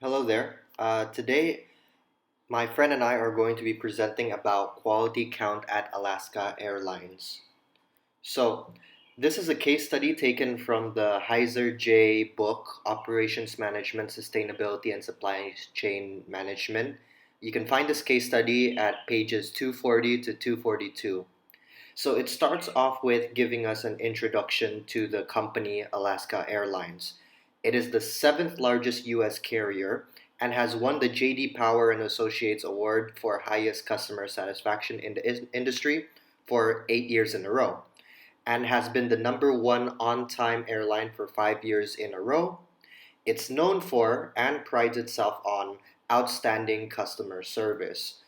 Hello there. Today, my friend and I are going to be presenting about quality count at Alaska Airlines. So, this is a case study taken from the Heiser J book, Operations Management, Sustainability, and Supply Chain Management. You can find this case study at pages 240 to 242. So, it starts off with giving us an introduction to the company Alaska Airlines. It is the seventh largest U.S. carrier and has won the J.D. Power and Associates Award for highest customer satisfaction in the industry for 8 years in a row, and has been the number one on-time airline for 5 years in a row. It's known for and prides itself on outstanding customer service.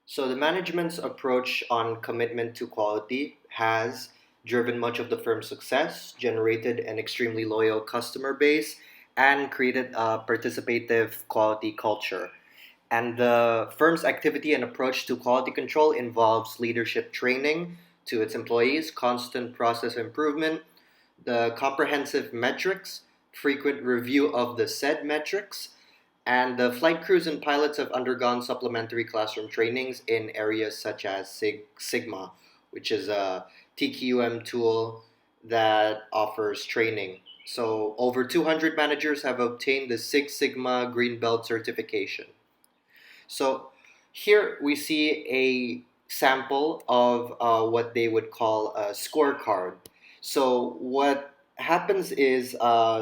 So the management's approach on commitment to quality has driven much of the firm's success, generated an extremely loyal customer base, and created a participative quality culture. And the firm's activity and approach to quality control involves leadership training to its employees, constant process improvement, the comprehensive metrics, frequent review of the said metrics, and the flight crews and pilots have undergone supplementary classroom trainings in areas such as Sigma, which is a TQM tool that offers training. So, over 200 managers have obtained the Six Sigma Green Belt certification. So, here we see a sample of what they would call a scorecard. So, what happens is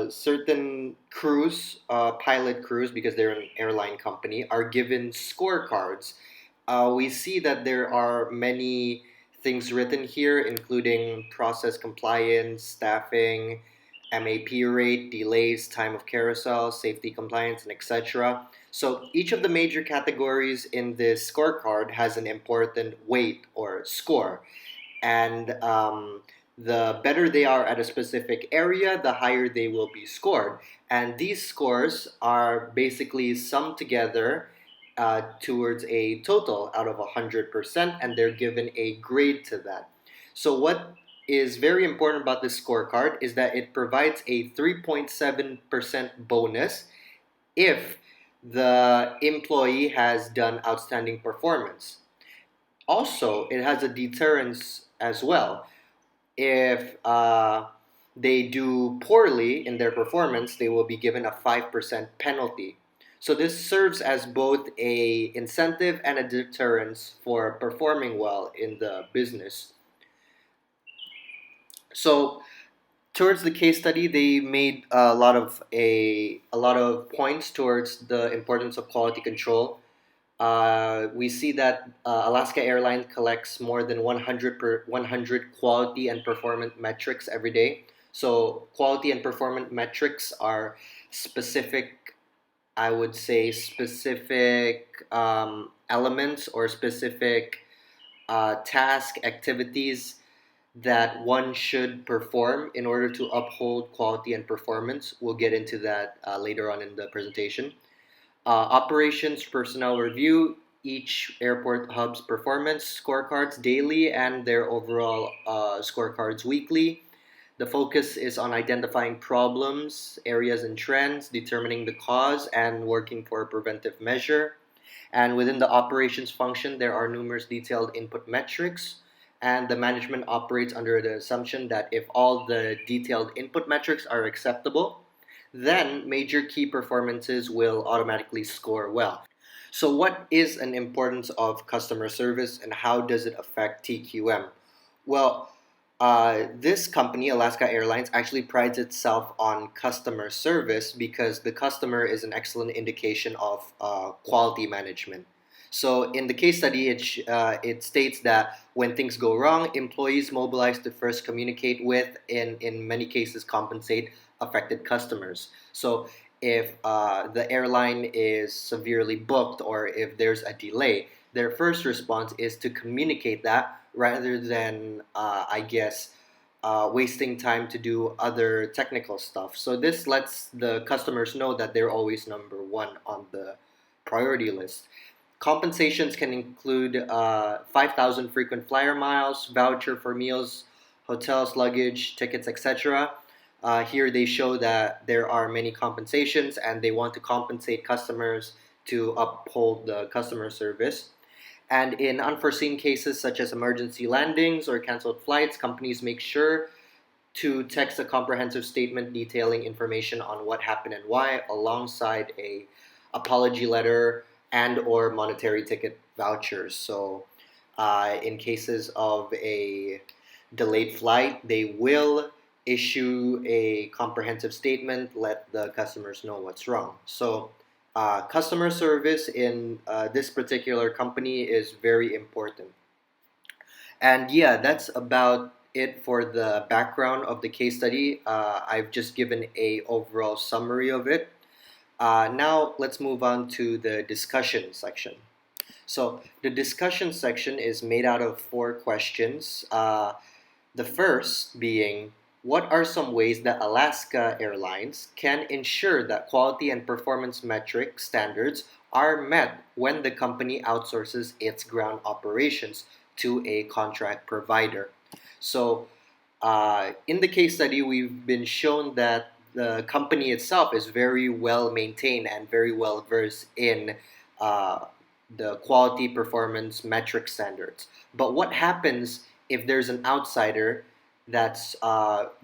certain crews, pilot crews, because they're an airline company, are given scorecards. We see that there are many things written here, including process compliance, staffing, MAP rate, delays, time of carousel, safety compliance, and etc. So each of the major categories in this scorecard has an important weight or score. And the better they are at a specific area, the higher they will be scored. And these scores are basically summed together towards a total out of 100%, and they're given a grade to that. So, what is very important about this scorecard is that it provides a 3.7% bonus if the employee has done outstanding performance. Also, it has a deterrence as well. If they do poorly in their performance, they will be given a 5% penalty. So this serves as both a incentive and a deterrence for performing well in the business. So towards the case study, they made a lot of points towards the importance of quality control. We see that Alaska Airlines collects more than 100 quality and performance metrics every day. So quality and performance metrics are specific, I would say, specific elements or specific task activities that one should perform in order to uphold quality and performance. We'll get into that later on in the presentation. Operations personnel review each airport hub's performance scorecards daily and their overall scorecards weekly. The focus is on identifying problems, areas, and trends, determining the cause, and working for a preventive measure. And within the operations function, there are numerous detailed input metrics. And the management operates under the assumption that if all the detailed input metrics are acceptable, then major key performances will automatically score well. So, what is an importance of customer service and how does it affect TQM? Well, this company, Alaska Airlines, actually prides itself on customer service because the customer is an excellent indication of quality management. So, in the case study, it states that when things go wrong, employees mobilize to first communicate with, and in many cases, compensate affected customers. So, if the airline is severely booked or if there's a delay, their first response is to communicate that rather than, wasting time to do other technical stuff. So this lets the customers know that they're always number one on the priority list. Compensations can include 5,000 frequent flyer miles, voucher for meals, hotels, luggage, tickets, etc. Here they show that there are many compensations and they want to compensate customers to uphold the customer service. And in unforeseen cases such as emergency landings or canceled flights, companies make sure to text a comprehensive statement detailing information on what happened and why, alongside a apology letter and or monetary ticket vouchers. So in cases of a delayed flight, they will issue a comprehensive statement, let the customers know what's wrong. So customer service in this particular company is very important. And yeah, that's about it for the background of the case study. I've just given a overall summary of it. Now let's move on to the discussion section. So the discussion section is made out of 4 questions. The first being, what are some ways that Alaska Airlines can ensure that quality and performance metric standards are met when the company outsources its ground operations to a contract provider? So, in the case study, we've been shown that the company itself is very well maintained and very well versed in uh, the quality performance metric standards. But what happens if there's an outsider that's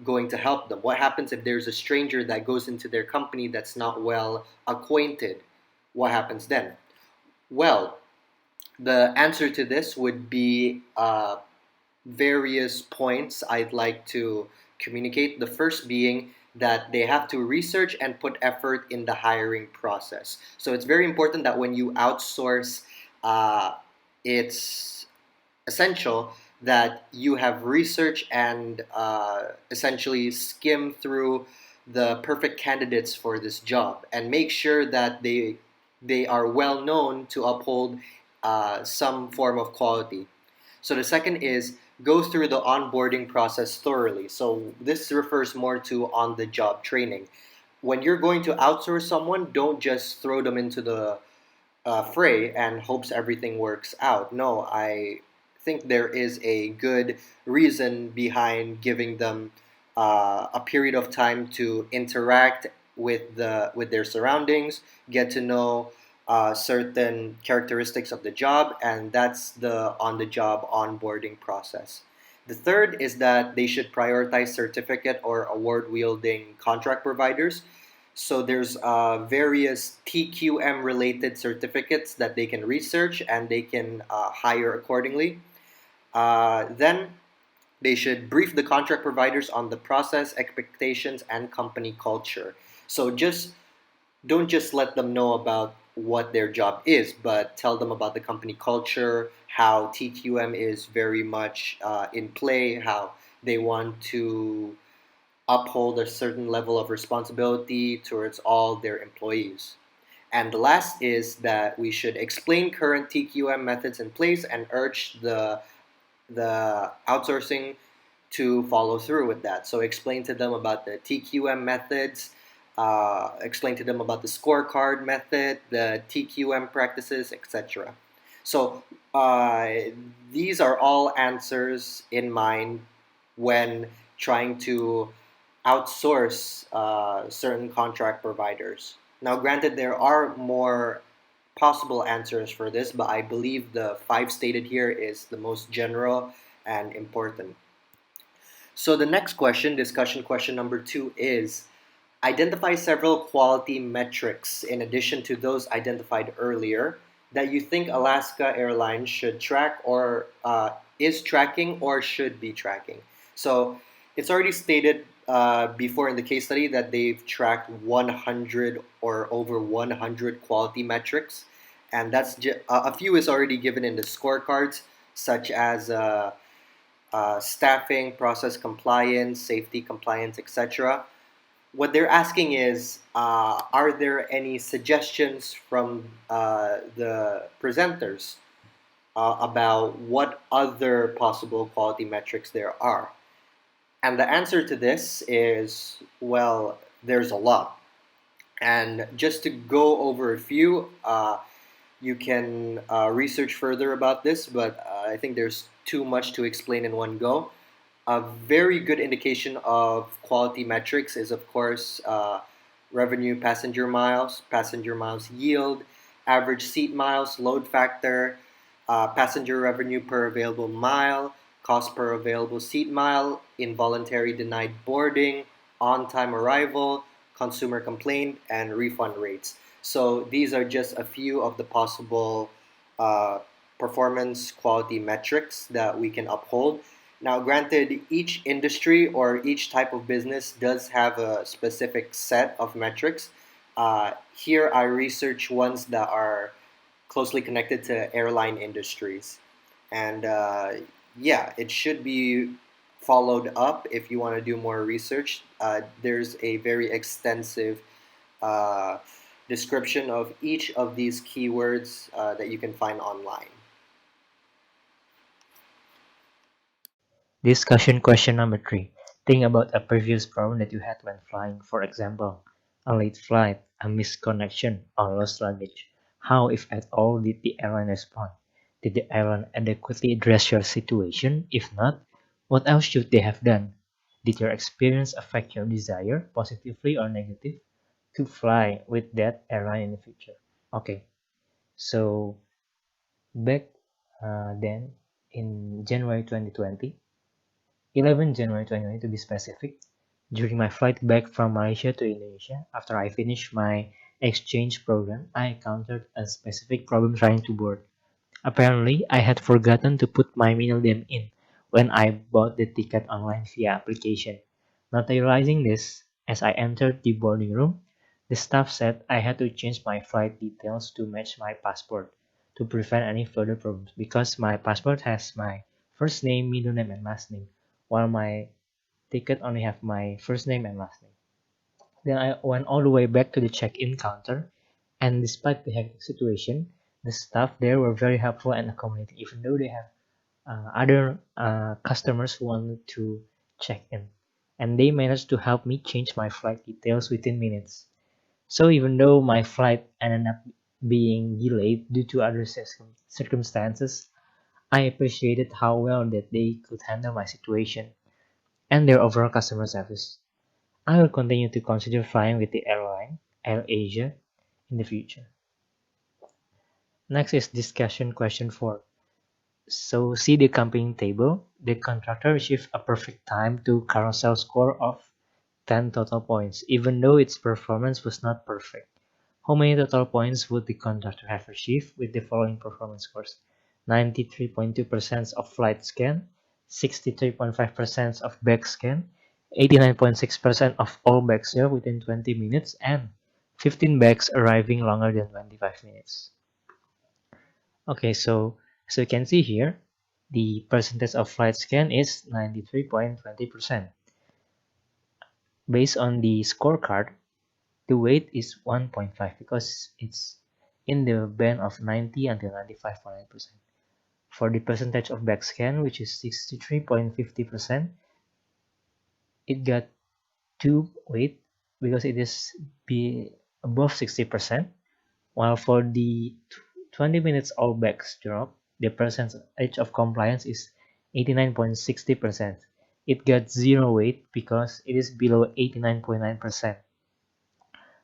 going to help them? What happens if there's a stranger that goes into their company that's not well acquainted? What happens then? Well, the answer to this would be various points I'd like to communicate. The first being that they have to research and put effort in the hiring process. So it's very important that when you outsource, it's essential that you have research and essentially skim through the perfect candidates for this job and make sure that they are well known to uphold some form of quality. So the second is go through the onboarding process thoroughly. So this refers more to on the job training. When you're going to outsource someone, don't just throw them into the fray and hopes everything works out. No, I think there is a good reason behind giving them a period of time to interact with their surroundings, get to know certain characteristics of the job, and that's the on-the-job onboarding process. The third is that they should prioritize certificate or award-wielding contract providers. So there's various TQM related certificates that they can research and they can hire accordingly. Then they should brief the contract providers on the process, expectations, and company culture. So don't just let them know about what their job is, but tell them about the company culture, how TQM is very much in play, how they want to uphold a certain level of responsibility towards all their employees. And the last is that we should explain current TQM methods in place and urge the outsourcing to follow through with that. So explain to them about the TQM methods, explain to them about the scorecard method, the TQM practices, etc. So these are all answers in mind when trying to outsource certain contract providers. Now, granted, there are more possible answers for this, but I believe the 5 stated here is the most general and important. So the next question, discussion question number 2 is, identify several quality metrics in addition to those identified earlier that you think Alaska Airlines should track or is tracking or should be tracking. So it's already stated before in the case study that they've tracked 100 or over 100 quality metrics, and a few is already given in the scorecards, such as staffing, process compliance, safety compliance, etc. What they're asking is, are there any suggestions from the presenters about what other possible quality metrics there are? And the answer to this is, well, there's a lot. And just to go over a few, you can research further about this, but I think there's too much to explain in one go. A very good indication of quality metrics is, of course, revenue passenger miles yield, average seat miles, load factor, passenger revenue per available mile, cost per available seat mile, involuntary denied boarding, on time arrival, consumer complaint, and refund rates. So these are just a few of the possible uh, performance quality metrics that we can uphold. Now, granted, each industry or each type of business does have a specific set of metrics. Here, I research ones that are closely connected to airline industries. And yeah, it should be followed up if you want to do more research. There's a very extensive uh, description of each of these keywords that you can find online. Discussion question number 3. Think about a previous problem that you had when flying. For example, a late flight, a missed connection, or lost luggage. How, if at all, did the airline respond? Did the airline adequately address your situation? If not, what else should they have done? Did your experience affect your desire, positively or negative, to fly with that airline in the future? Okay, so back then in January 2020, 11 January 2020 to be specific, during my flight back from Malaysia to Indonesia, after I finished my exchange program, I encountered a specific problem trying to board. Apparently, I had forgotten to put my middle name in when I bought the ticket online via application. Not realizing this, as I entered the boarding room, the staff said I had to change my flight details to match my passport to prevent any further problems because my passport has my first name, middle name, and last name, while my ticket only have my first name and last name. Then I went all the way back to the check-in counter, and despite the hectic situation, the staff there were very helpful and accommodating, even though they have other customers who wanted to check in. And they managed to help me change my flight details within minutes. So even though my flight ended up being delayed due to other circumstances, I appreciated how well that they could handle my situation and their overall customer service. I will continue to consider flying with the airline AirAsia in the future. Next is discussion question 4. So see the accompanying table. The contractor received a perfect time to carousel score of 10 total points, even though its performance was not perfect. How many total points would the contractor have achieved with the following performance scores? 93.2% of flight scan, 63.5% of back scan, 89.6% of all bags there within 20 minutes, and 15 bags arriving longer than 25 minutes. Okay, so you can see here, the percentage of flight scan is 93.20%. Based on the scorecard, the weight is 1.5 because it's in the band of 90 until 95.9%. For the percentage of backscan, which is 63.50%, it got 2 weight because it is above 60%, while for the 20 minutes all backs drop, the percentage of compliance is 89.60%. It got 0 weight because it is below 89.9%.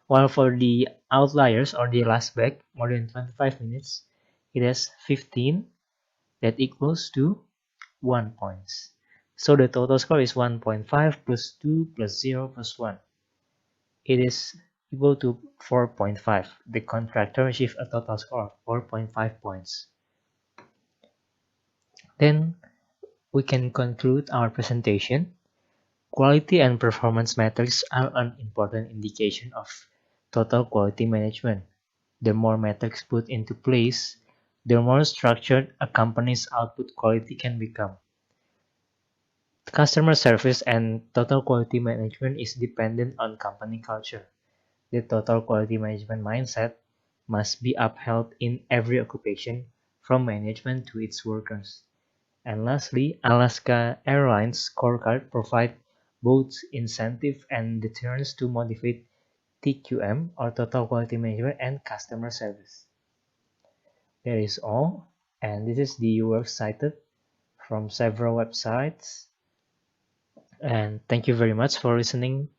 While for the outliers or the last back, more than 25 minutes, it has 15 that equals to 1 points. So the total score is 1.5 plus 2 plus 0 plus 1. It is equal to 4.5. The contractor achieved a total score of 4.5 points. Then we can conclude our presentation. Quality and performance metrics are an important indication of total quality management. The more metrics put into place, the more structured a company's output quality can become. Customer service and total quality management is dependent on company culture. The total quality management mindset must be upheld in every occupation, from management to its workers. And lastly, Alaska Airlines scorecard provide both incentive and deterrence to motivate TQM or total quality management and customer service. That is all, and this is the work cited from several websites. And thank you very much for listening